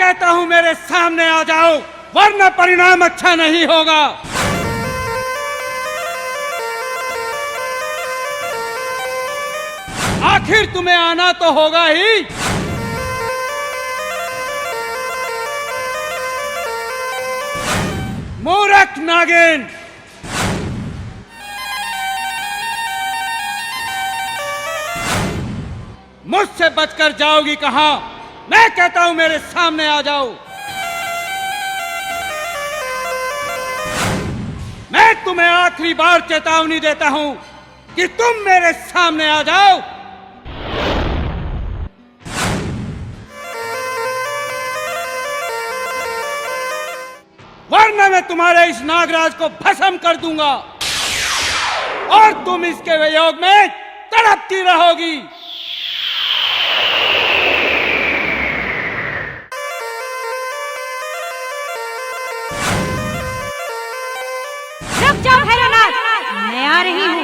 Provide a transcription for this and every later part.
कहता हूं मेरे सामने आ जाओ, वरना परिणाम अच्छा नहीं होगा। आखिर तुम्हें आना तो होगा ही। मूर्ख नागिन, मुझसे बचकर जाओगी कहां? मैं कहता हूं मेरे सामने आ जाओ। मैं तुम्हें आखिरी बार चेतावनी देता हूं कि तुम मेरे सामने आ जाओ। वरना मैं तुम्हारे इस नागराज को भस्म कर दूंगा और तुम इसके वियोग में तड़पती रहोगी। रुक जाओ भैरवनाथ, मैं आ रही हूँ।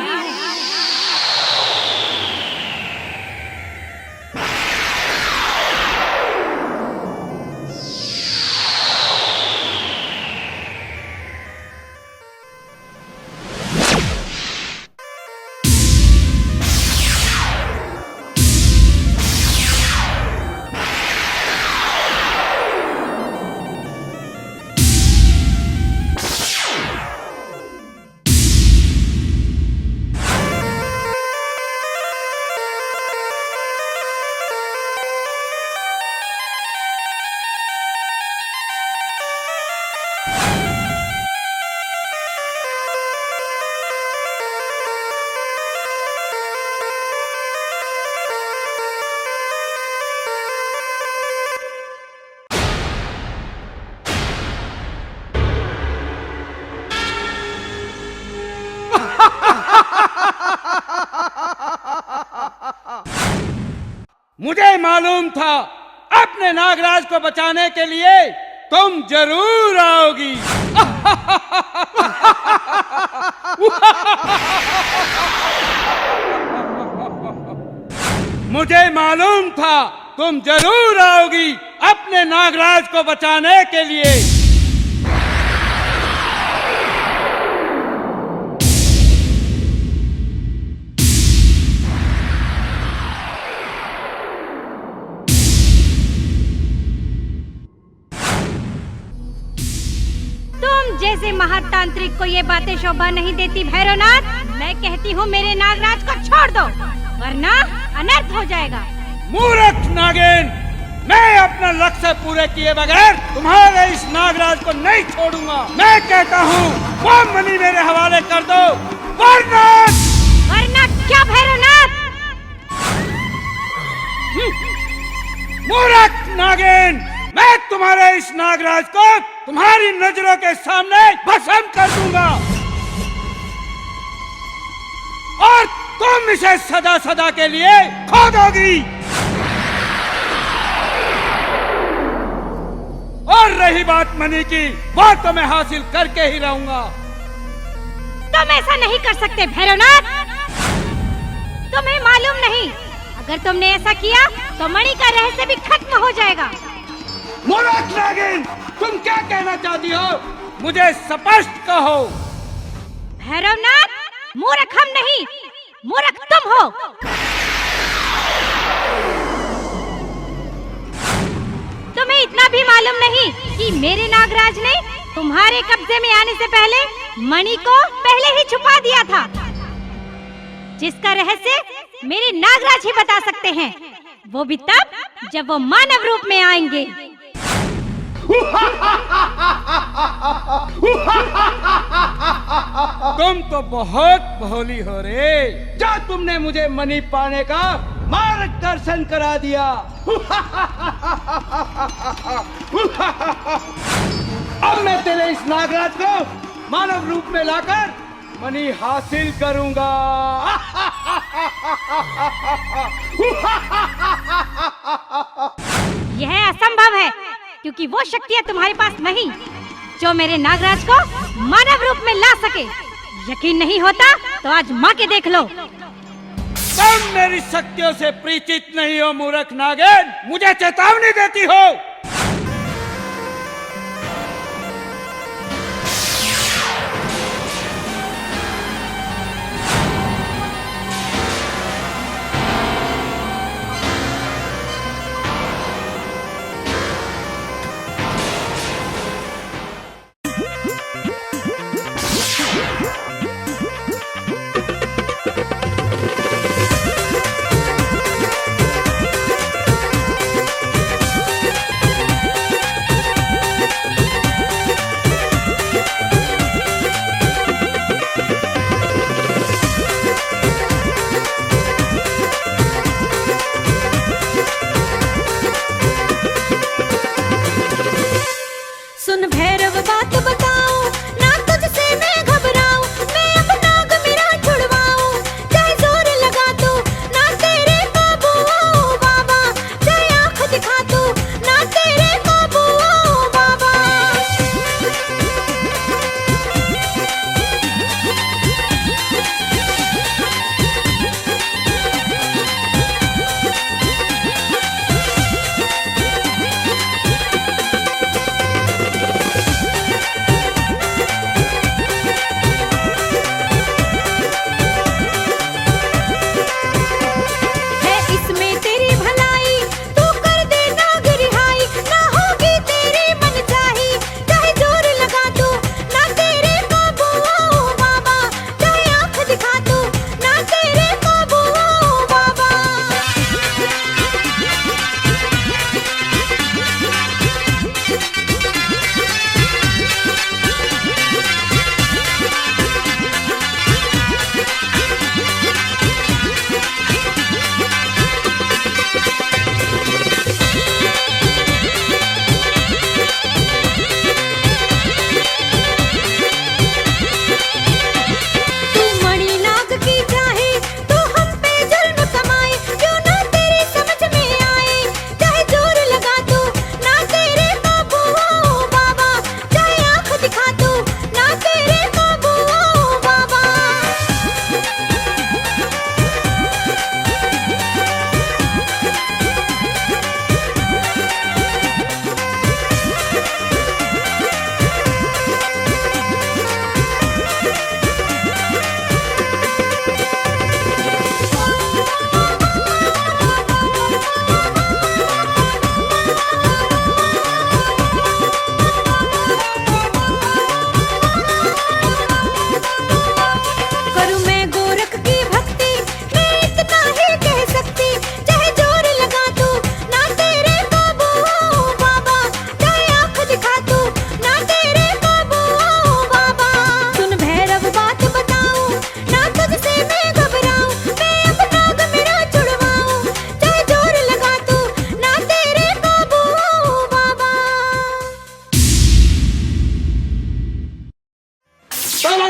मुझे मालूम था अपने नागराज को बचाने के लिए तुम जरूर आओगी। मुझे मालूम था तुम जरूर आओगी अपने नागराज को बचाने के लिए। जैसे महातांत्रिक को ये बातें शोभा नहीं देती भैरवनाथ, मैं कहती हूँ मेरे नागराज को छोड़ दो, वरना अनर्थ हो जाएगा। मूर्ख नागिन, मैं अपना लक्ष्य पूरे किए बगैर तुम्हारे इस नागराज को नहीं छोड़ूंगा। मैं कहता हूँ वो मणि मेरे हवाले कर दो, वरना क्या भैरवनाथ? मूर्ख नागिन, मैं तुम्हारे इस नागराज को तुम्हारी नजरों के सामने भस्म कर दूंगा और तुम इसे सदा सदा के लिए खो दोगी। और रही बात मणि की, वो तो मैं हासिल करके ही रहूंगा। तुम ऐसा नहीं कर सकते भैरवनाथ, तुम्हें मालूम नहीं, अगर तुमने ऐसा किया तो मणि का रहस्य भी खत्म हो जाएगा। मूर्ख नागिन, तुम क्या कहना चाहती हो? मुझे स्पष्ट कहो। भैरवनाथ, मूर्ख हम नहीं, मूर्ख तुम हो। तुम्हें इतना भी मालूम नहीं कि मेरे नागराज ने तुम्हारे कब्जे में आने से पहले मणि को पहले ही छुपा दिया था, जिसका रहस्य मेरे नागराज ही बता सकते हैं, वो भी तब जब वो मानव रूप में आएंगे। तुम तो बहुत भोली हो रे, जो तुमने मुझे मणि पाने का मार्गदर्शन करा दिया। अब मैं तेरे इस नागराज को मानव रूप में लाकर मणि हासिल करूंगा। यह असंभव है, क्योंकि वो शक्तियाँ तुम्हारे पास नहीं जो मेरे नागराज को मानव रूप में ला सके। यकीन नहीं होता तो आज माँ के देख लो। तुम मेरी शक्तियों से परिचित नहीं हो मूर्ख नागिन, मुझे चेतावनी देती हो।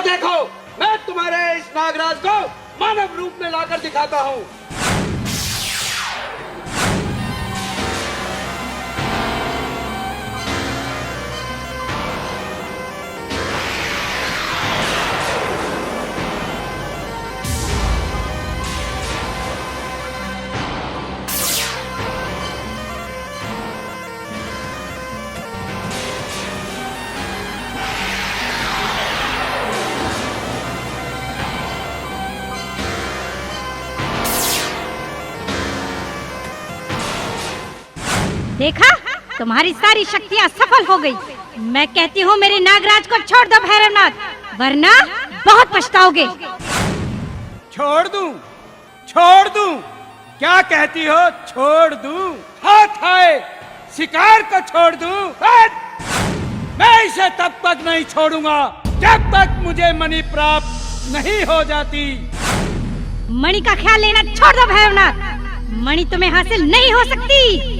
और देखो, मैं तुम्हारे इस नागराज को मानव रूप में लाकर दिखाता हूँ। देखा, तुम्हारी सारी शक्तियाँ सफल हो गई। मैं कहती हूँ मेरे नागराज को छोड़ दो भैरवनाथ, वरना बहुत पछताओगे। छोड़ दूं? छोड़ दूं? क्या कहती हो? छोड़ दूं? हाथ आए, शिकार को छोड़ दूं? मैं इसे तब तक नहीं छोड़ूंगा जब तक मुझे मणि प्राप्त नहीं हो जाती। मणि का ख्याल लेना छोड़ दो भैरवनाथ, मणि तुम्हें हासिल नहीं हो सकती।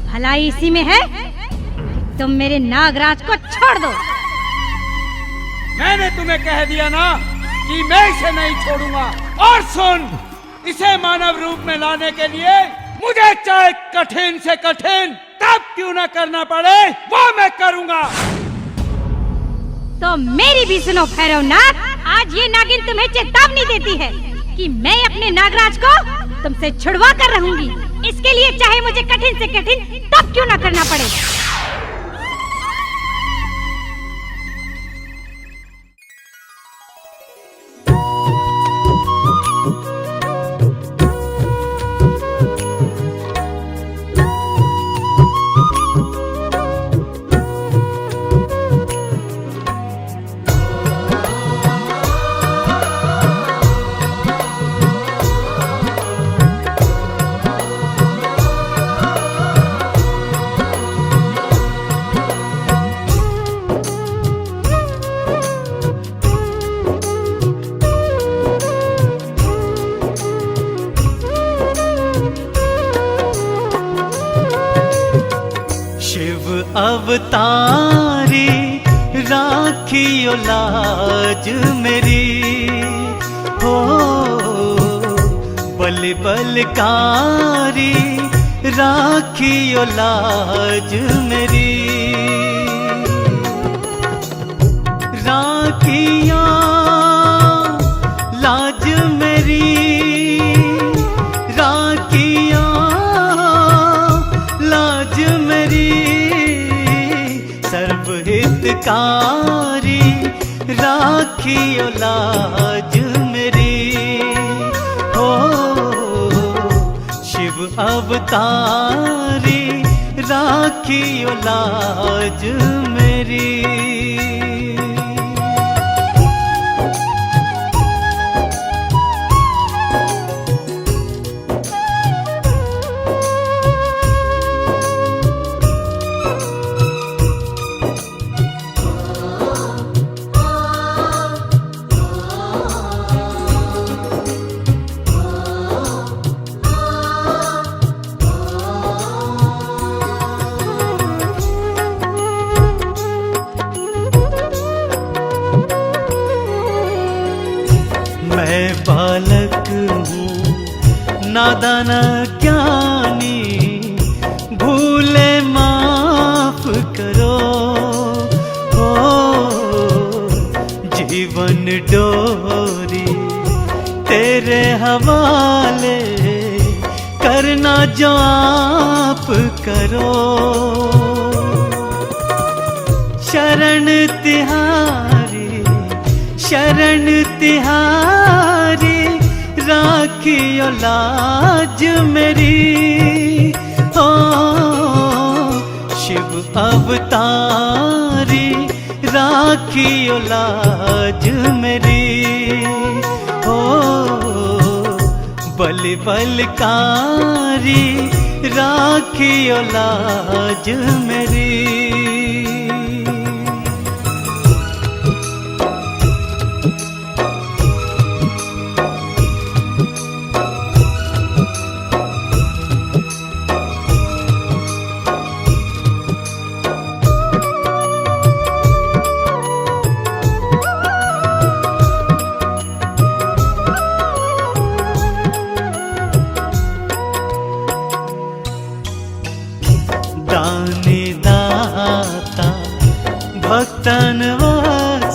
भलाई इसी में है, तुम मेरे नागराज को छोड़ दो। मैंने तुम्हें कह दिया ना कि मैं इसे नहीं छोड़ूंगा। और सुन, इसे मानव रूप में लाने के लिए मुझे चाहे कठिन से कठिन तब क्यों न करना पड़े, वो मैं करूंगा। तो मेरी भी सुनो भैरवनाथ, आज ये नागिन तुम्हें चेतावनी देती है कि मैं अपने नागराज को तुमसे छुड़वा कर रहूंगी। इसके लिए चाहे मुझे कठिन से कठिन तब क्यों ना करना पड़े। अवतारी राखियो लाज मेरी हो, बल बलकारी राखियो लाज मेरी। राखिया लाज मेरी, राखिया लाज मेरी, सर्वहितकारी राखियो लाज मेरी हो, शिव अवतारी राखियो लाज मेरी। मैं बालक हूँ नादान ज्ञानी, भूले माफ करो हो, जीवन डोरी तेरे हवाले, करना जो आप करो। शरण तिहारी, शरण तिहारी राखियो लाज मेरी हो, शिव अवतारी राखियो लाज मेरी हो, बल बलकारी राखियो लाज मेरी।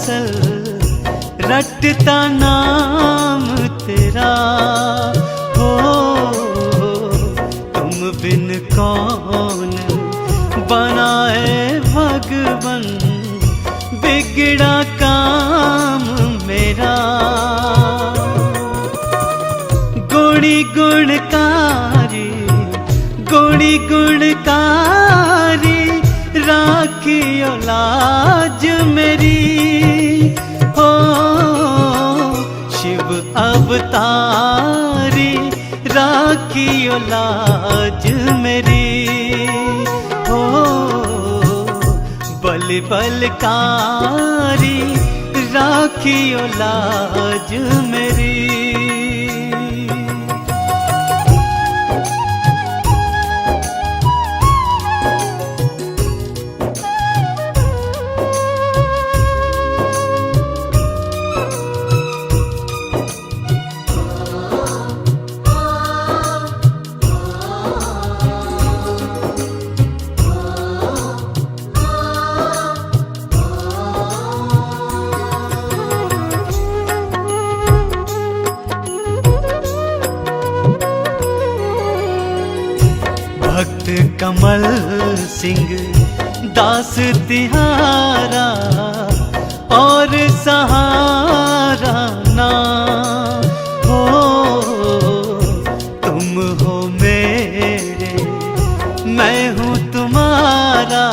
कौशल रटता नाम तेरा हो। तुम बिन कौन बनाए भगवन बिगड़ा काम मेरा। गुणी गुणकारी गुणी गुणकारी राखियो लाज मेरी हो। शिव अवतारी राखियो लाज मेरी हो। बल बलकारी राखियो लाज मेरी। भक्त कमल सिंह दास तिहारा और सहारा ना हो। तुम हो मेरे मैं हूँ तुम्हारा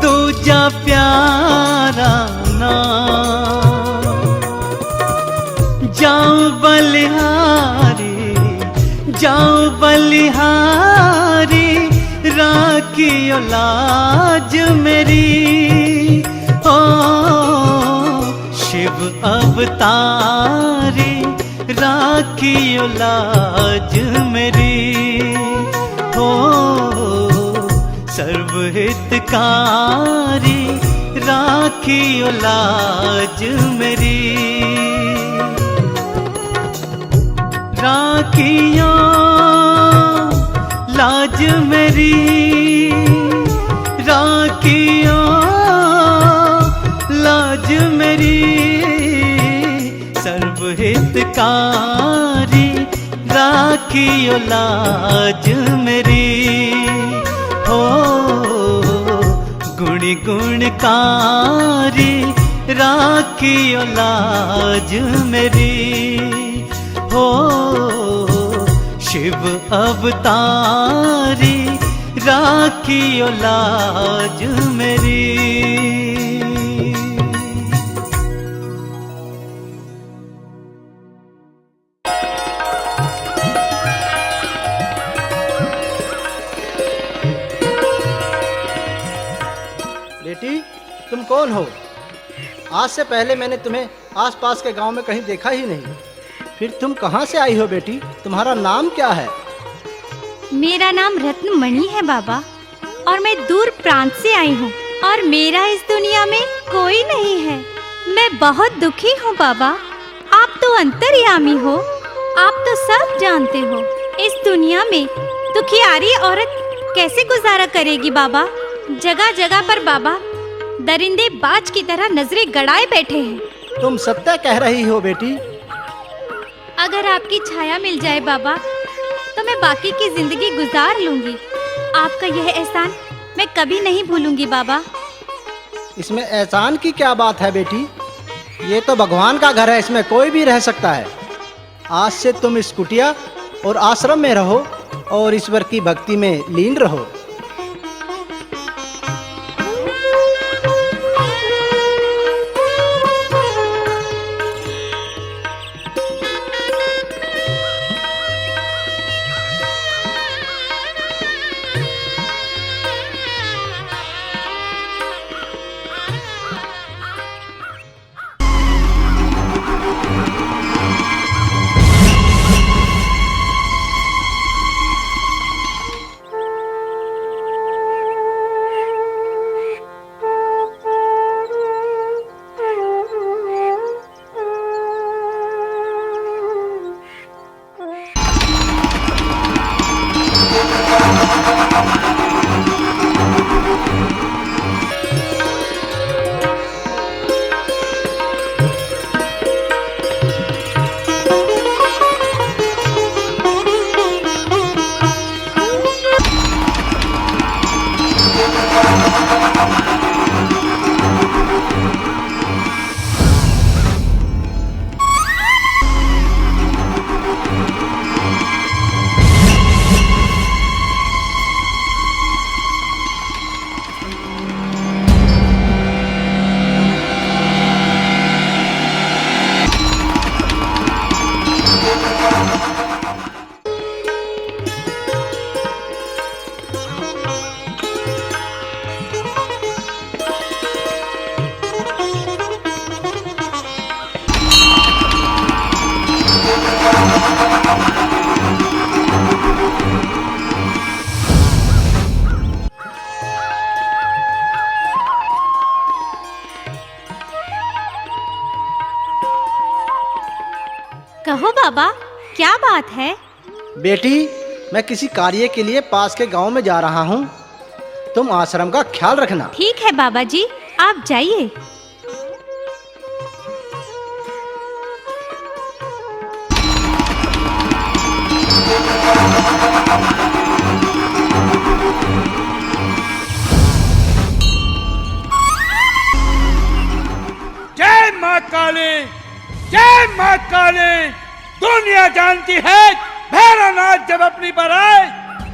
दूजा प्यारा ना। जाऊं बलिहारी जाऊं बलिहारी राखियो लाज मेरी हो। शिव अवतारी राखियो लाज मेरी हो। सर्वहितकारी राखियो लाज मेरी। राखियो लाज मेरी राखियो लाज मेरी। सर्वहितकारी राखियो लाज मेरी हो। गुणी गुणकारी राखियो लाज मेरी हो। शिव अवतारी राखियो लाज मेरी। बेटी, तुम कौन हो? आज से पहले मैंने तुम्हें आसपास के गांव में कहीं देखा ही नहीं। फिर तुम कहाँ से आई हो बेटी? तुम्हारा नाम क्या है? मेरा नाम रत्नमणि है बाबा, और मैं दूर प्रांत से आई हूँ, और मेरा इस दुनिया में कोई नहीं है। मैं बहुत दुखी हूँ बाबा। आप तो अंतर्यामी हो, आप तो सब जानते हो। इस दुनिया में दुखियारी औरत कैसे गुजारा करेगी बाबा? जगह जगह पर बाबा दरिंदे बाज की तरह नजरें गड़ाए बैठे हैं। तुम सत्य कह रही हो बेटी? अगर आपकी छाया मिल जाए बाबा, तो मैं बाकी की जिंदगी गुजार लूंगी। आपका यह एहसान मैं कभी नहीं भूलूंगी बाबा। इसमें एहसान की क्या बात है बेटी? ये तो भगवान का घर है, इसमें कोई भी रह सकता है। आज से तुम इस कुटिया और आश्रम में रहो और ईश्वर की भक्ति में लीन रहो। कहो बाबा, क्या बात है? बेटी, मैं किसी कार्य के लिए पास के गांव में जा रहा हूँ। तुम आश्रम का ख्याल रखना। ठीक है बाबा जी, आप जाइए। जय माँ काली, जय माँ काली। दुनिया जानती है भैरवनाथ जब अपनी पर आए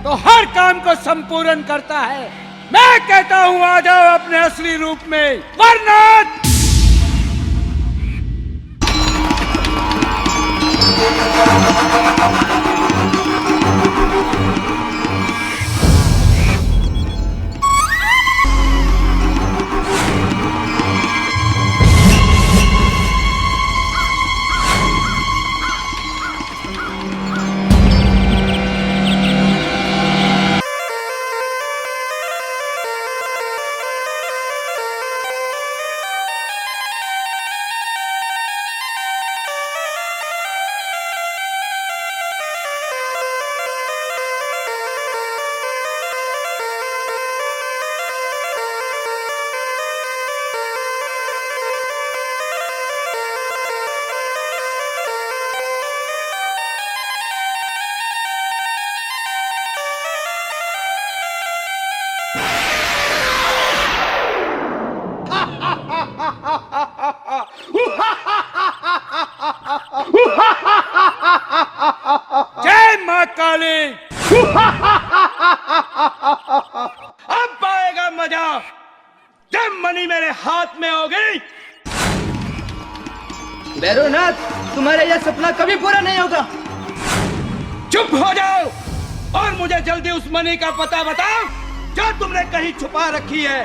तो हर काम को संपूर्ण करता है। मैं कहता हूँ आ जाओ अपने असली रूप में, वरना जय माँ काली। अब आएगा मजा जब मणि मेरे हाथ में होगी। भैरवनाथ, तुम्हारा यह सपना कभी पूरा नहीं होगा। चुप हो जाओ और मुझे जल्दी उस मणि का पता बताओ जो तुमने कहीं छुपा रखी है।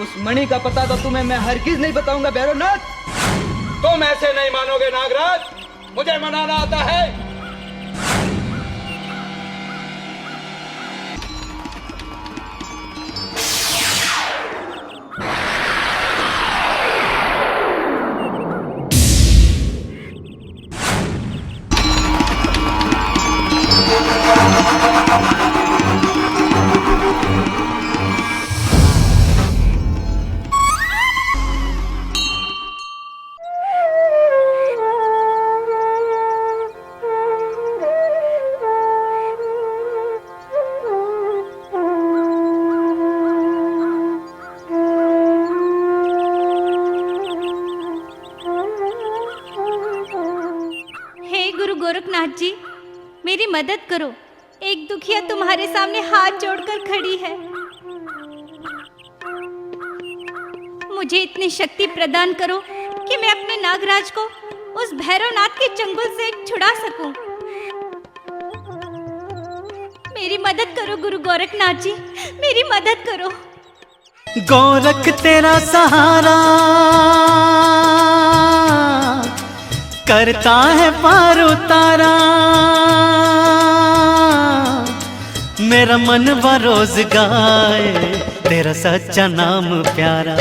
उस मणि का पता तो तुम्हें मैं हरगिज नहीं बताऊंगा भैरवनाथ। तुम ऐसे नहीं मानोगे नागराज, मुझे मनाना आता है। गोरखनाथ जी, मेरी मदद करो। एक दुखिया तुम्हारे सामने हाथ जोड़कर खड़ी है। मुझे इतनी शक्ति प्रदान करो कि मैं अपने नागराज को उस भैरवनाथ के चंगुल से छुड़ा सकूं। मेरी मदद करो गुरु गोरखनाथ जी, मेरी मदद करो। गोरख तेरा सहारा करता है पार उतारा, मेरा मन बरोज गाए तेरा सच्चा नाम प्यारा,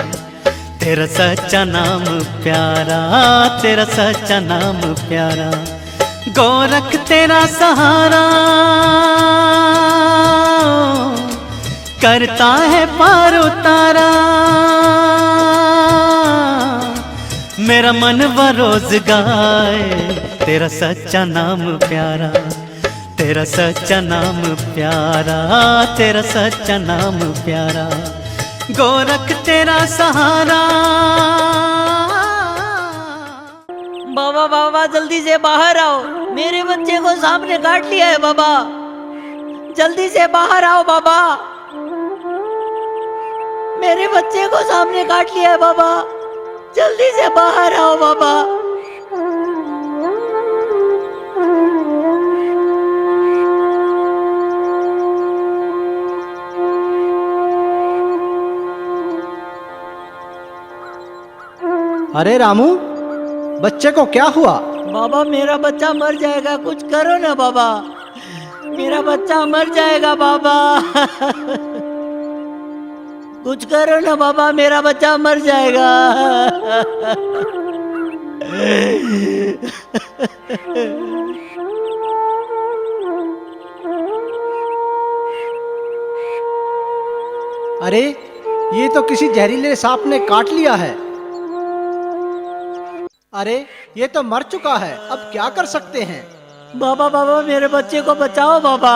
तेरा सच्चा नाम प्यारा, तेरा सच्चा नाम प्यारा। गोरख तेरा सहारा करता है पार उतारा, मेरा मन बरोज गाए तेरा सच्चा नाम प्यारा, तेरा सच्चा नाम प्यारा, तेरा सच्चा नाम प्यारा। गोरख तेरा सहारा। बाबा बाबा जल्दी से बाहर आओ, मेरे बच्चे को सांप ने काट लिया है बाबा, जल्दी से बाहर आओ बाबा, मेरे बच्चे को सांप ने काट लिया है बाबा, जल्दी से बाहर आओ बाबा। अरे रामू, बच्चे को क्या हुआ? बाबा मेरा बच्चा मर जाएगा, कुछ करो ना बाबा, मेरा बच्चा मर जाएगा बाबा। कुछ करो ना बाबा, मेरा बच्चा मर जाएगा। अरे ये तो किसी जहरीले सांप ने काट लिया है। अरे ये तो मर चुका है, अब क्या कर सकते हैं? बाबा बाबा मेरे बच्चे को बचाओ बाबा।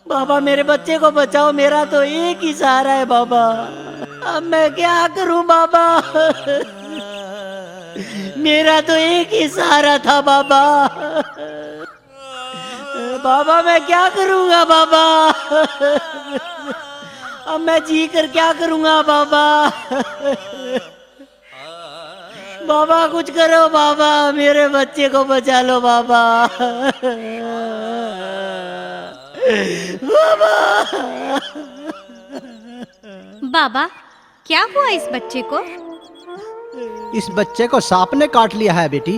बाबा मेरे बच्चे को बचाओ, मेरा तो एक ही सहारा है बाबा। अब मैं क्या करूं बाबा? मेरा तो एक ही सहारा था बाबा। बाबा मैं क्या करूंगा बाबा? अब मैं जी कर क्या करूंगा बाबा? बाबा कुछ करो बाबा, मेरे बच्चे को बचा लो बाबा। बाबा बाबा क्या हुआ इस बच्चे को? इस बच्चे को सांप ने काट लिया है बेटी।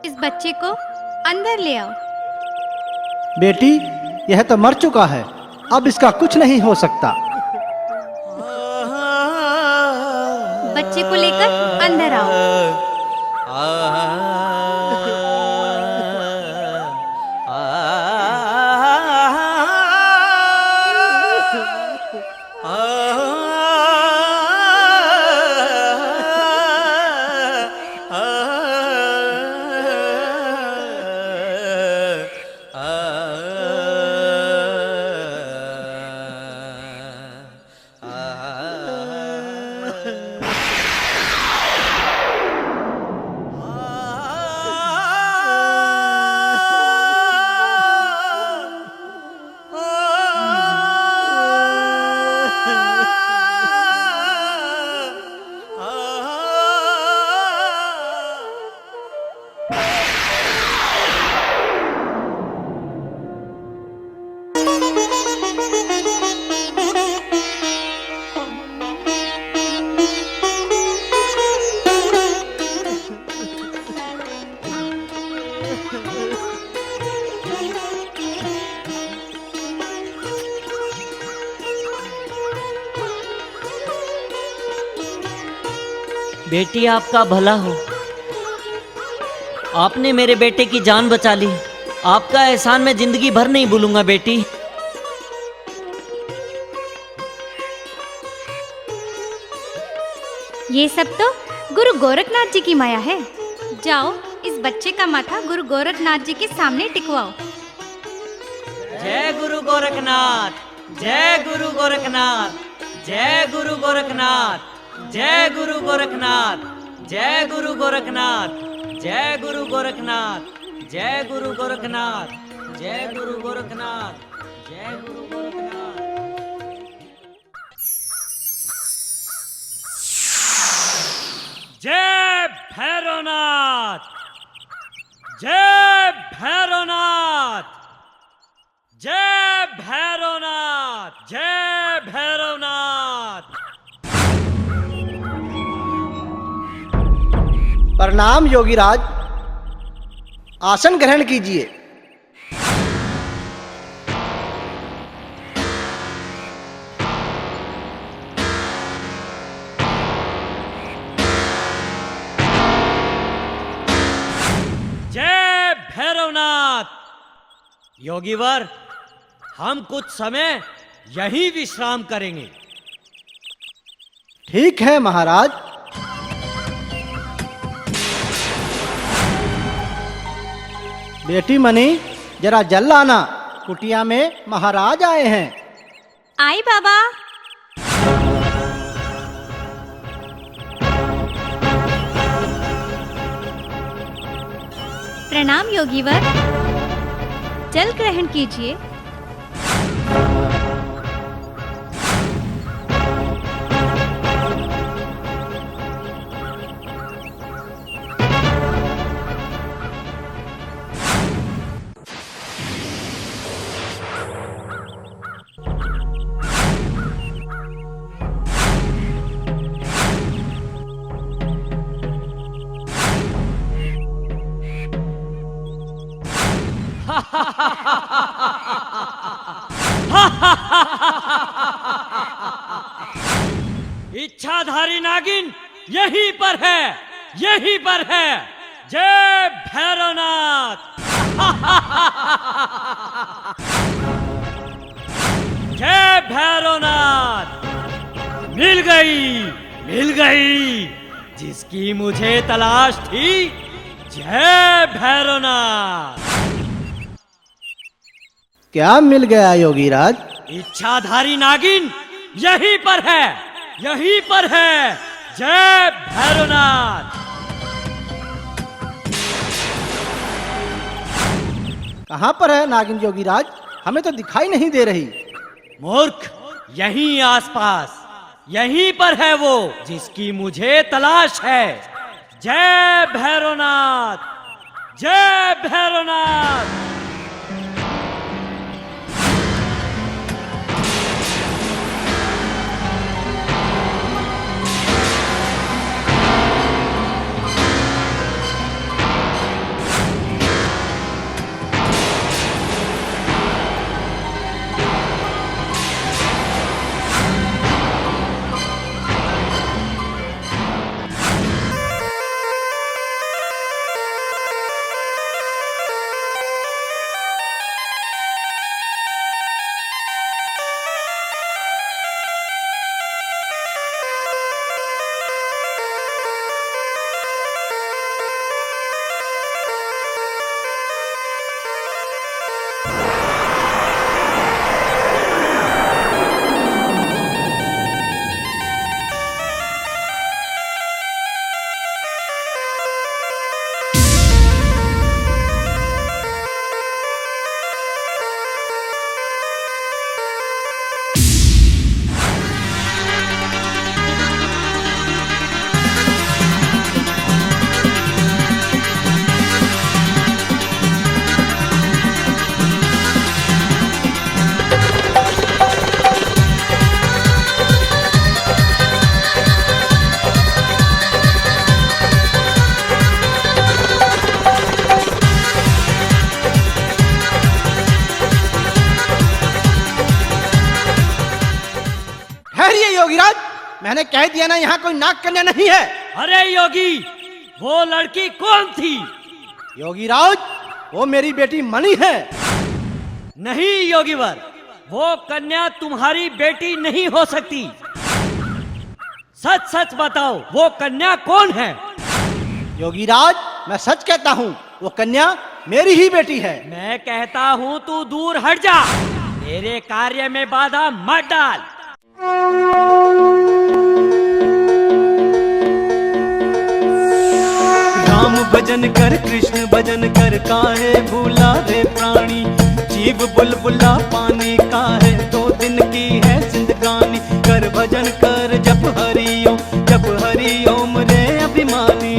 इस बच्चे को अंदर ले आओ। बेटी यह तो मर चुका है, अब इसका कुछ नहीं हो सकता। बच्चे को लेकर अंदर आओ। बेटी आपका भला हो, आपने मेरे बेटे की जान बचा ली। आपका एहसान मैं जिंदगी भर नहीं भूलूंगा बेटी। ये सब तो गुरु गोरखनाथ जी की माया है। जाओ इस बच्चे का माथा गुरु गोरखनाथ जी के सामने टिकवाओ। जय गुरु गोरखनाथ, जय गुरु गोरखनाथ, जय गुरु गोरखनाथ, जय गुरु गोरखनाथ, जय गुरु गोरखनाथ, जय गुरु गोरखनाथ, जय गुरु गोरखनाथ, जय गुरु गोरखनाथ, जय गुरु गोरखनाथ। जय भैरवनाथ, जय भैरवनाथ, जय भैरवनाथ, जय भैरवनाथ। प्रणाम योगीराज, आसन ग्रहण कीजिए। जय भैरवनाथ। योगीवर, हम कुछ समय यहीं विश्राम करेंगे। ठीक है महाराज। बेटी मनी जरा जल लाना, कुटिया में महाराज आए हैं। आई बाबा। प्रणाम योगीवर, जल ग्रहण कीजिए। इच्छाधारी नागिन यहीं पर है, यहीं पर है। जय भैरवनाथ। जय भैरवनाथ। मिल गई, मिल गई जिसकी मुझे तलाश थी। जय भैरवनाथ। क्या मिल गया योगीराज? इच्छाधारी नागिन यहीं पर है, यहीं पर है। जय भैरवनाथ। कहाँ पर है नागिन योगीराज? हमें तो दिखाई नहीं दे रही। मूर्ख, यहीं आसपास, यहीं पर है वो जिसकी मुझे तलाश है। जय भैरवनाथ। जय भैरवनाथ। योगीराज, मैंने कह दिया ना, यहाँ कोई नाग कन्या नहीं है। अरे योगी, वो लड़की कौन थी? योगीराज, वो मेरी बेटी मणि है। नहीं योगीवर, वो कन्या तुम्हारी बेटी नहीं हो सकती। सच सच बताओ, वो कन्या कौन है? योगीराज, मैं सच कहता हूँ, वो कन्या मेरी ही बेटी है। मैं कहता हूँ तू दूर हट जा, मेरे कार्य में बाधा मत डाल। राम भजन कर, कृष्ण भजन कर, काहे भूला रे प्राणी। जीव बुलबुला पानी का है, 2 दिन की है जिंदगानी। कर भजन कर, जप हरि ओम रे अभिमानी।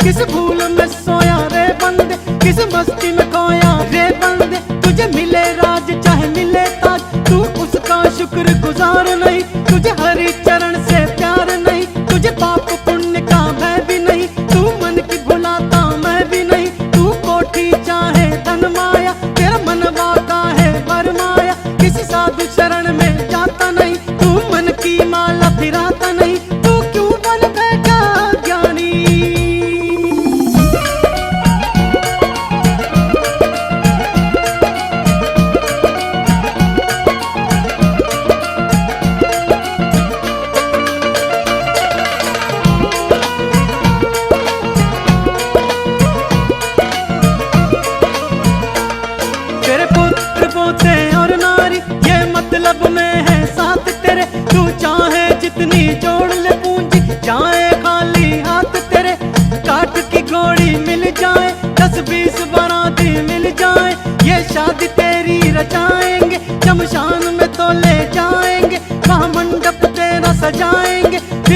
किस भूल में सोया रे बंदे, किस मस्ती में खोया रे बंदे। तुझे मिले राज चाहे मिले ताज, तू उसका शुक्र गुजार नहीं। तुझे हरि चरण से प्यार नहीं, तुझे पाप पुण्य का भय भी नहीं। तू मन की भुलाता मैं भी नहीं, तू कोठी चाहे धन माया। तेरा मनवा का है वर माया, किसी साधु शरण में जाता नहीं। तू मन की माला फिराता नहीं, तू क्यों बन बैठा ज्ञानी। मतलब में है साथ तेरे, तू चाहे जितनी जोड़ ले पूंजी, जाए खाली हाथ तेरे। काट की घोड़ी मिल जाए, 10-20 बाराती मिल जाए, ये शादी तेरी रचाएंगे। शमशान में तो ले जाएंगे, वहाँ मंडप तेरा सजा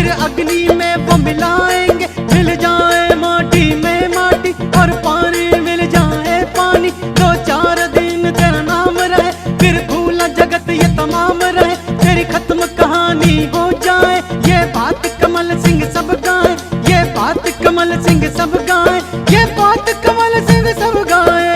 फिर अग्नि में वो मिलाएंगे, मिल जाए माटी में माटी और पानी मिल जाए पानी। 2-4 दिन तेरा नाम रहे, फिर भूला जगत ये तमाम रहे, तेरी खत्म कहानी हो जाए। ये बात कमल सिंह सब गाए, ये बात कमल सिंह सब गाए, ये बात कमल सिंह सब गाए।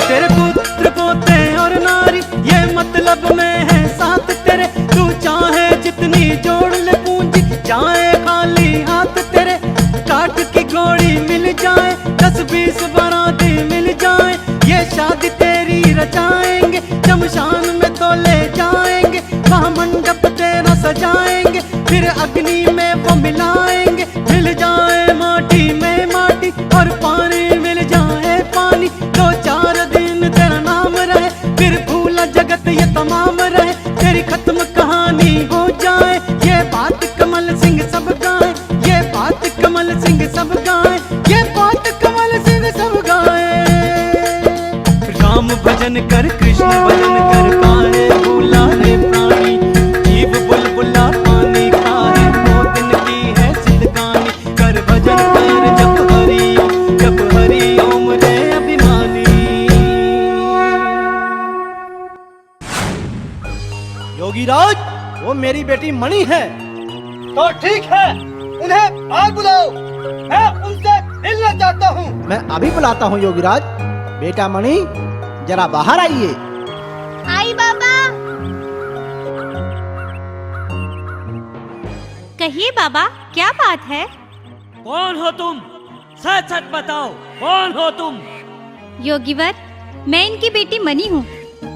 तेरे पुत्र पोते और नारी ये मतलब में है साथ तेरे। तू चाहे जितनी जोड़ ले पूंजी, जाए खाली हाथ तेरे। काट की घोड़ी मिल जाए, 10-20 बाराती मिल जाए, ये शादी तेरी रचाएंगे, शमशान में तो ले जाएंगे, वहाँ मंडप तेरा सजाएंगे, फिर अग्नि में वो मिलाएंगे, मिल जाए माटी में माटी और पानी मिल जाए पानी। 2-4 दिन तेरा नाम रहे, फिर भूला जगत ये तमाम रहे, तेरी खत्म कहानी हो जाए। ये बात कमल सिंह सब गाए, ये बात कमल सिंह सब गाए, ये बात कमल सिंह सब गाए। राम भजन कर, कृष्ण भजन कर, काहे भूला रे प्राणी, जीव बुलबुला पानी खाए, 2 दिन की है जिंदगानी। कर भजन कर, जप हरि ओम रे अभिमानी। योगीराज, वो मेरी बेटी मणि है। तो ठीक है, उन्हें बाहर बुलाओ, मैं उनसे मिलना चाहता हूँ। मैं अभी बुलाता हूँ योगीराज। बेटा मणि, जरा बाहर आइए। आई बाबा। कहिए बाबा, क्या बात है? कौन हो तुम? सच सच बताओ, कौन हो तुम? योगीवर, मैं इनकी बेटी मनी हूँ।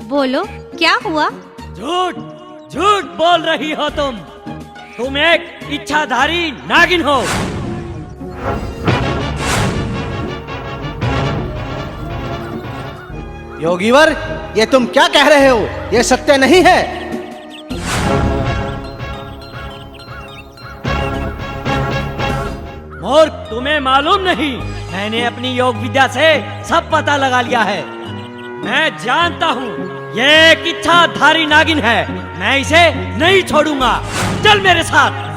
बोलो, क्या हुआ? झूठ झूठ बोल रही हो तुम एक इच्छाधारी नागिन हो। योगीवर, ये तुम क्या कह रहे हो? ये सत्य नहीं है। मूर्ख, तुम्हें मालूम नहीं, मैंने अपनी योग विद्या से सब पता लगा लिया है। मैं जानता हूँ ये एक इच्छाधारी नागिन है, मैं इसे नहीं छोड़ूंगा। चल मेरे साथ।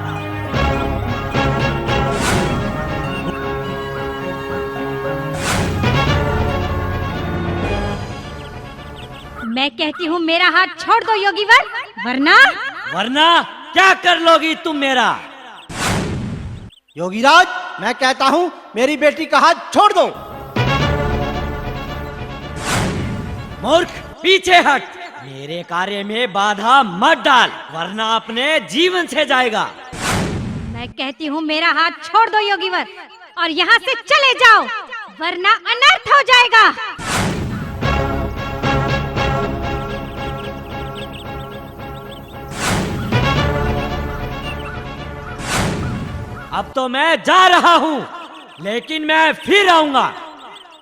मैं कहती हूँ मेरा हाथ छोड़ दो योगीवर, वरना वरना क्या कर लोगी तुम मेरा? योगीराज, मैं कहता हूँ मेरी बेटी का हाथ छोड़ दो। मूर्ख, पीछे हट। मेरे कार्य में बाधा मत डाल, वरना अपने जीवन से जाएगा। मैं कहती हूँ मेरा हाथ छोड़ दो योगीवर, और यहाँ से चले जाओ, वरना अनर्थ हो जाएगा। अब तो मैं जा रहा हूँ, लेकिन मैं फिर आऊंगा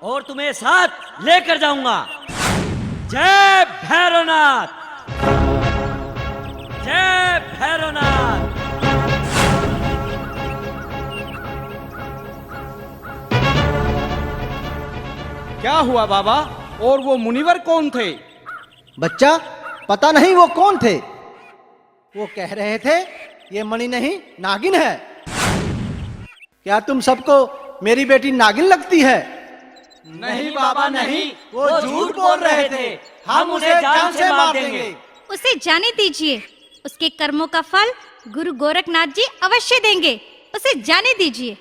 और तुम्हें साथ लेकर जाऊंगा। जय भैरवनाथ, जय भैरवनाथ। क्या हुआ बाबा? और वो मुनिवर कौन थे? बच्चा, पता नहीं वो कौन थे। वो कह रहे थे ये मणि नहीं, नागिन है। क्या तुम सबको मेरी बेटी नागिन लगती है? नहीं बाबा नहीं, वो झूठ बोल रहे थे। हम उसे जान से मार देंगे। उसे जाने दीजिए, उसके कर्मों का फल गुरु गोरखनाथ जी अवश्य देंगे। उसे जाने दीजिए।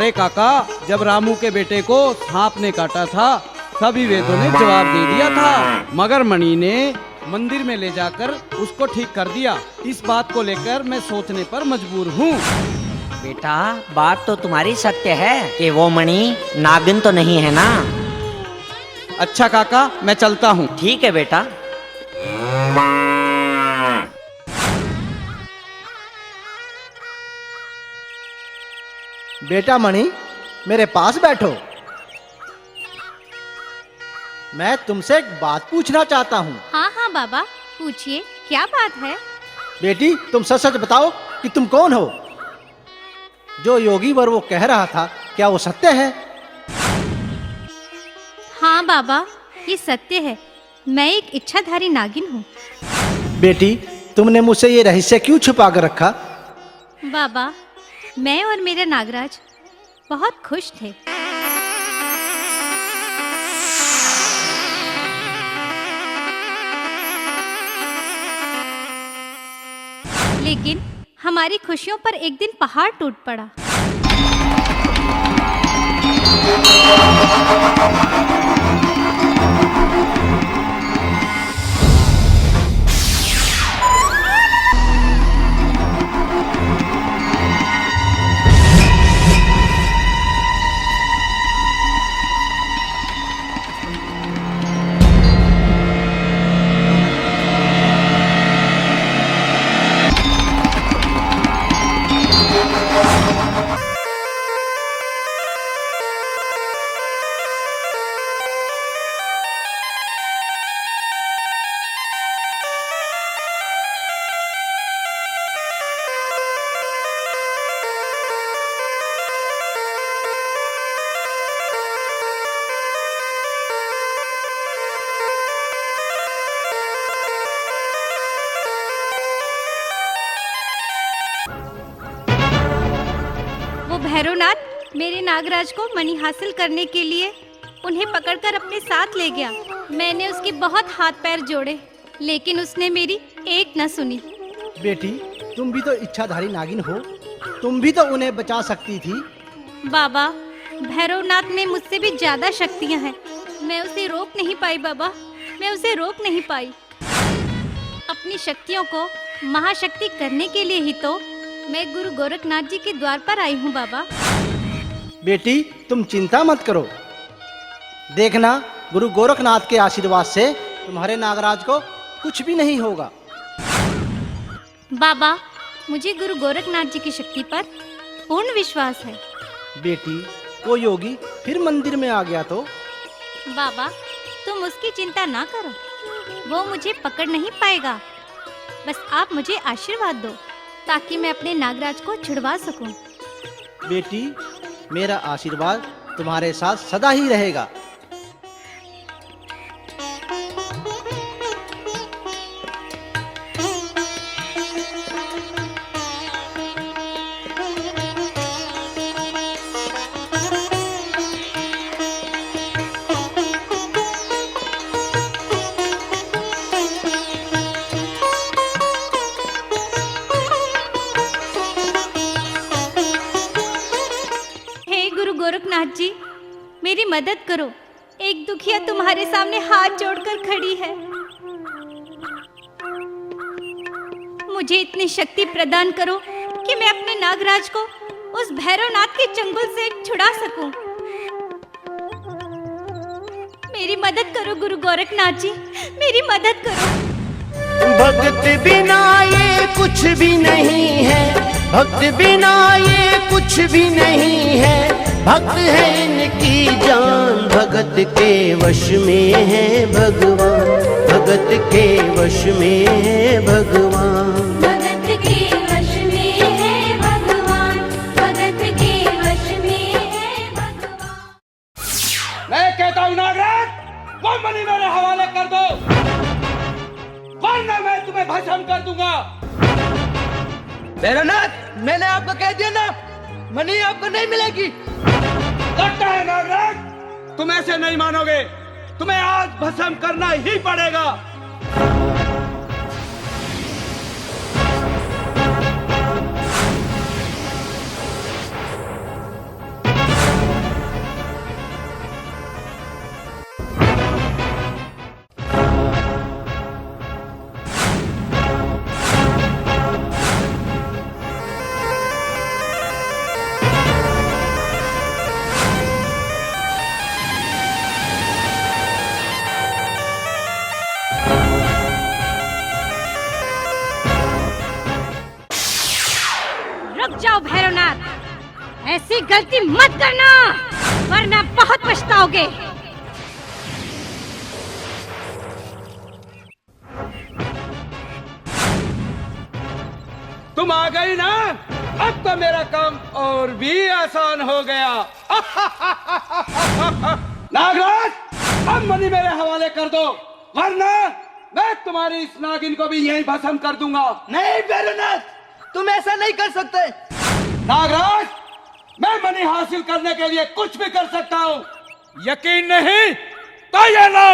अरे काका, जब रामू के बेटे को सांप ने काटा था सभी वेदों ने जवाब दे दिया था, मगर मणि ने मंदिर में ले जाकर उसको ठीक कर दिया। इस बात को लेकर मैं सोचने पर मजबूर हूँ। बेटा, बात तो तुम्हारी सत्य है कि वो मणि नागिन तो नहीं है ना। अच्छा काका, मैं चलता हूँ। ठीक है बेटा। बेटा मणि, मेरे पास बैठो। मैं तुमसे एक बात पूछना चाहता हूँ। हाँ हाँ बाबा, पूछिए, क्या बात है? बेटी, तुम सच सच बताओ कि तुम कौन हो? जो योगी वर वो कह रहा था, क्या वो सत्य है? हाँ बाबा, ये सत्य है। मैं एक इच्छाधारी नागिन हूँ। बेटी, तुमने मुझसे ये रहस्य क्यों छुपा कर रखा? बाबा, मैं और मेरे नागराज बहुत खुश थे। लेकिन हमारी खुशियों पर एक दिन पहाड़ टूट पड़ा। भैरवनाथ मेरे नागराज को मणि हासिल करने के लिए उन्हें पकड़कर अपने साथ ले गया। मैंने उसके बहुत हाथ पैर जोड़े, लेकिन उसने मेरी एक न सुनी। बेटी, तुम भी तो इच्छाधारी नागिन हो, तुम भी तो उन्हें बचा सकती थी। बाबा, भैरवनाथ में मुझसे भी ज्यादा शक्तियां हैं। मैं उसे रोक नहीं पाई बाबा, मैं उसे रोक नहीं पाई। अपनी शक्तियों को महाशक्ति करने के लिए ही तो मैं गुरु गोरखनाथ जी के द्वार पर आई हूँ बाबा। बेटी, तुम चिंता मत करो। देखना, गुरु गोरखनाथ के आशीर्वाद से तुम्हारे नागराज को कुछ भी नहीं होगा। बाबा, मुझे गुरु गोरखनाथ जी की शक्ति पर पूर्ण विश्वास है। बेटी, वो योगी फिर मंदिर में आ गया तो? बाबा, तुम उसकी चिंता ना करो, वो मुझे पकड़ नहीं पाएगा। बस आप मुझे आशीर्वाद दो ताकि मैं अपने नागराज को छुड़वा सकूं। बेटी, मेरा आशीर्वाद तुम्हारे साथ सदा ही रहेगा। गोरखनाथ जी, मेरी मदद करो। एक दुखिया तुम्हारे सामने हाथ जोड़कर खड़ी है। मुझे इतनी शक्ति प्रदान करो कि मैं अपने नागराज को उस भैरवनाथ के चंगुल से छुड़ा सकूं। मेरी मदद करो गुरु गोरखनाथ जी, मेरी मदद करो। भक्त बिना ये कुछ भी नहीं है, भक्त बिना ये कुछ भी नहीं है। भक्त है इनकी जान, भगत के वश में है भगवान, भगत के वश में है भगवान, भगत के वश में है भगवान, भगत के वश में है भगवान। मैं कहता हूँ नागराज, वो मणि मेरे हवाले कर दो, वरना मैं तुम्हें भस्म कर दूंगा। भैरवनाथ, मैंने आपको कह दिया ना, मणि आपको नहीं मिलेगी। लगता है नागराज, तुम ऐसे नहीं मानोगे, तुम्हें आज भस्म करना ही पड़ेगा। रुक जाओ भैरवनाथ, ऐसी गलती मत करना वरना बहुत पछताओगे। तुम आ गई ना, अब तो मेरा काम और भी आसान हो गया। नागराज, अब मणि मेरे हवाले कर दो, वरना मैं तुम्हारी इस नागिन को भी यहीं भस्म कर दूंगा। नहीं भैरवनाथ, तुम ऐसा नहीं कर सकते। नागराज, मैं मणि हासिल करने के लिए कुछ भी कर सकता हूँ। यकीन नहीं तो ये लो।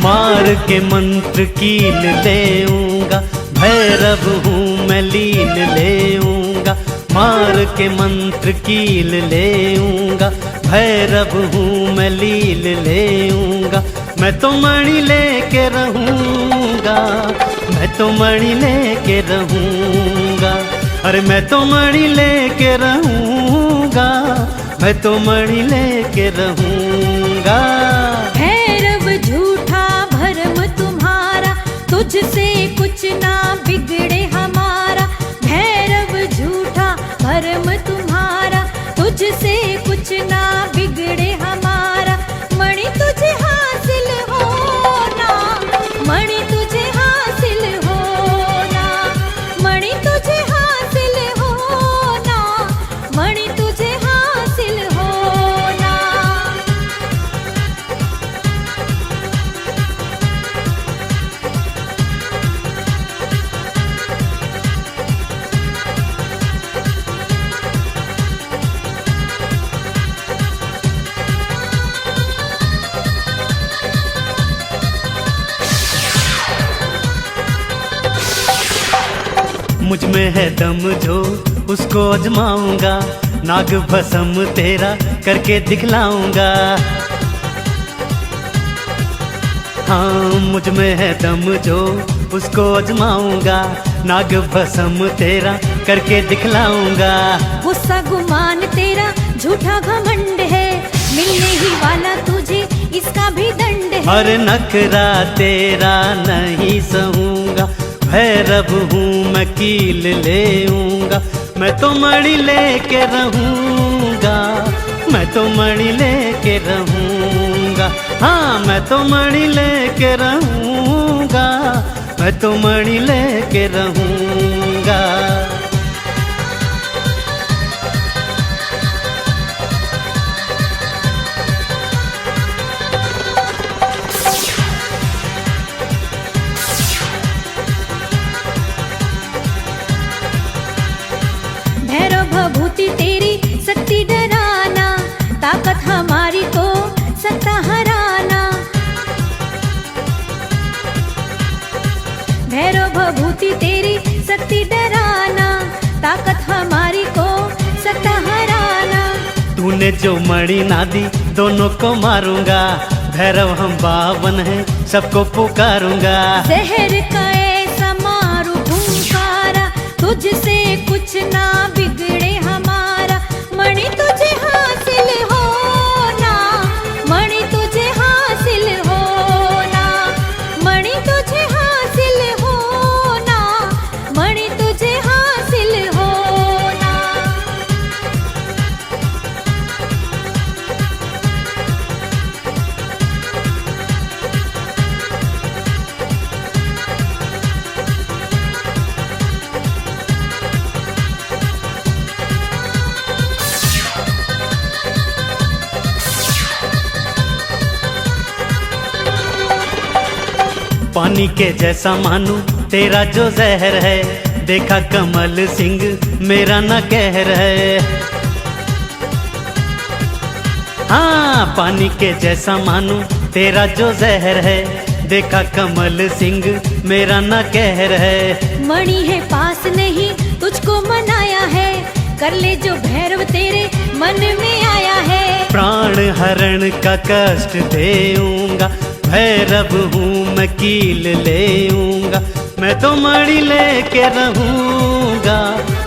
मार के मंत्र कील लेऊंगा, भैरव हूँ मैं लीन लेऊंगा। मार के मंत्र कील लेऊंगा, भैरव हूँ मैं लील लेऊंगा। मैं तो मणि लेके रहूंगा, मैं तो मणि लेके रहूंगा। अरे मैं तो मणि लेके रहूंगा, मैं तो मणि लेके रहूंगा। तुझसे कुछ ना बिगड़े हमारा, भैरव झूठा भरम तुम्हारा। तुझसे कुछ ना बिगड़े हमारा, मणि तुझे हासिल होना, मणि तुझे हासिल होना, मणि तुझे हासिल होना, मणि तुझे हासिल होना। मुझ में है दम जो उसको आजमाऊंगा, नाग भस्म तेरा करके दिखलाऊंगा। हाँ, मुझ में है दम जो उसको आजमाऊंगा, नाग भस्म तेरा करके दिखलाऊंगा। गुस्सा गुमान तेरा झूठा घमंड है, मिलने ही वाला तुझे इसका भी दंड है। हर नखरा तेरा नहीं सहूंगा, भैरव हूँ मैं कील लेऊंगा। मैं तो मणि लेके रहूंगा, मैं तो मणि लेके रहूंगा। हाँ, मैं तो मणि लेके रहूंगा, मैं तो मणि लेके रहूंगा। भभूति तेरी शक्ति डराना, ताकत हमारी को सकता हराना। भैरव भभूति तेरी शक्ति डराना, ताकत हमारी को सकता हराना। तूने जो मणि ना दी दोनों को मारूंगा, भैरव हम बावन हैं सबको पुकारूंगा। जहर का ऐसा मारू भूखारा, तुझसे कुछ ना बिगड़े हमारा। मणि तुझे हासिल होना, मणि तुझे हासिल होना, मणि तुझे हासिल होना, मणि तुझे हासिल होना। पानी के जैसा मानू तेरा जो जहर है, देखा कमल सिंह मेरा न कहर है। हाँ, पानी के जैसा मानू तेरा जो जहर है, देखा कमल सिंह मेरा न कह रहे, मणि है पास नहीं तुझको मनाया है, कर ले जो भैरव तेरे मन में आया है। प्राण हरण का कष्ट देऊंगा, भैरव हूँ मैं कील लेऊंगा, मैं तो मणि लेके रहूंगा,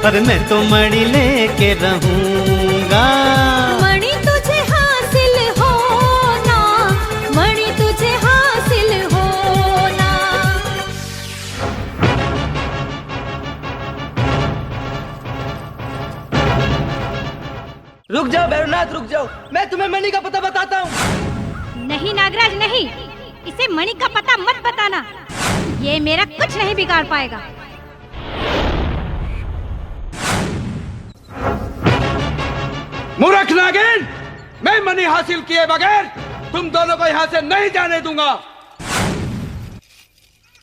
पर मैं तो मणि लेके रहूंगा। मणि तुझे हासिल होना, मणि तुझे हासिल होना। रुक जाओ भैरवनाथ, रुक जाओ, मैं तुम्हें मणि का पता बताता हूँ। नहीं नागराज नहीं, इसे मणि का पता मत बताना, ये मेरा कुछ नहीं बिगाड़ पाएगा। मूर्ख नागिन, मैं मणि हासिल किए बगैर तुम दोनों को यहाँ से नहीं जाने दूंगा।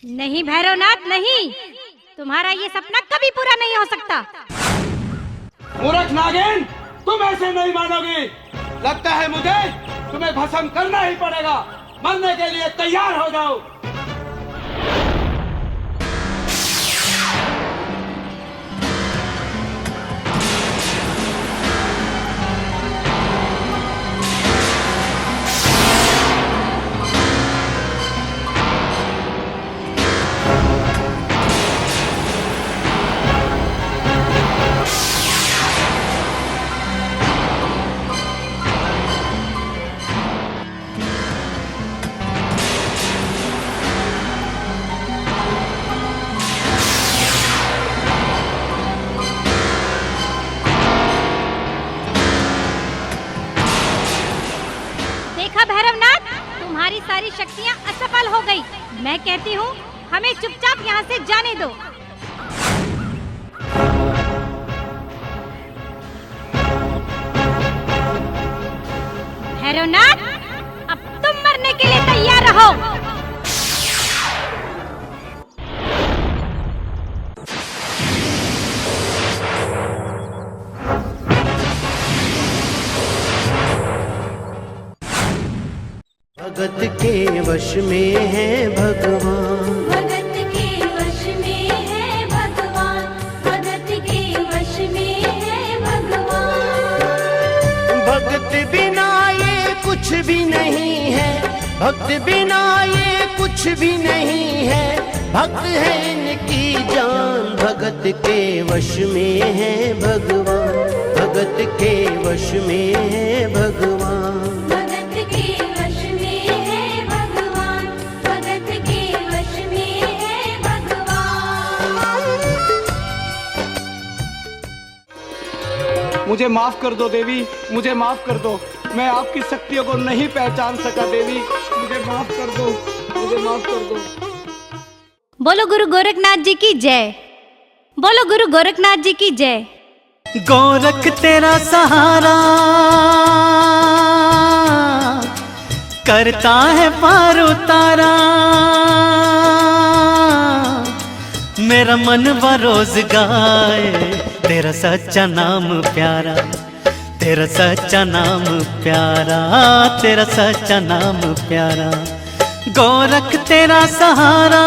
नहीं भैरवनाथ नहीं, तुम्हारा ये सपना कभी पूरा नहीं हो सकता। मूर्ख नागिन, तुम ऐसे नहीं मानोगी। लगता है मुझे तुम्हें भस्म करना ही पड़ेगा। मरने के लिए तैयार हो जाओ। भैरवनाथ, तुम्हारी सारी शक्तियाँ असफल हो गई। मैं कहती हूँ हमें चुपचाप यहाँ से जाने दो। भैरवनाथ, अब तुम मरने के लिए तैयार रहो। भगत के वश में है भगवान, भगत के वश में है भगवान, भगत के वश में है भगवान। भगत बिना ये कुछ भी नहीं है, भक्त बिना ये कुछ भी नहीं है, भक्त है इनकी जान। भगत के वश में है भगवान, भगत के वश में है भगवान। भगत के वश में है भगवान, भगत के वश में है भगवान। मुझे माफ कर दो देवी, मुझे माफ कर दो। मैं आपकी शक्तियों को नहीं पहचान सका देवी, मुझे माफ कर दो, मुझे माफ कर दो। बोलो गुरु गोरखनाथ जी की जय, बोलो गुरु गोरखनाथ जी की जय। गोरख तेरा सहारा करता है पार उतारा, मेरा मन बरोज गाए तेरा सच्चा नाम प्यारा, तेरा सच्चा नाम प्यारा, तेरा सच्चा नाम प्यारा। गोरख तेरा सहारा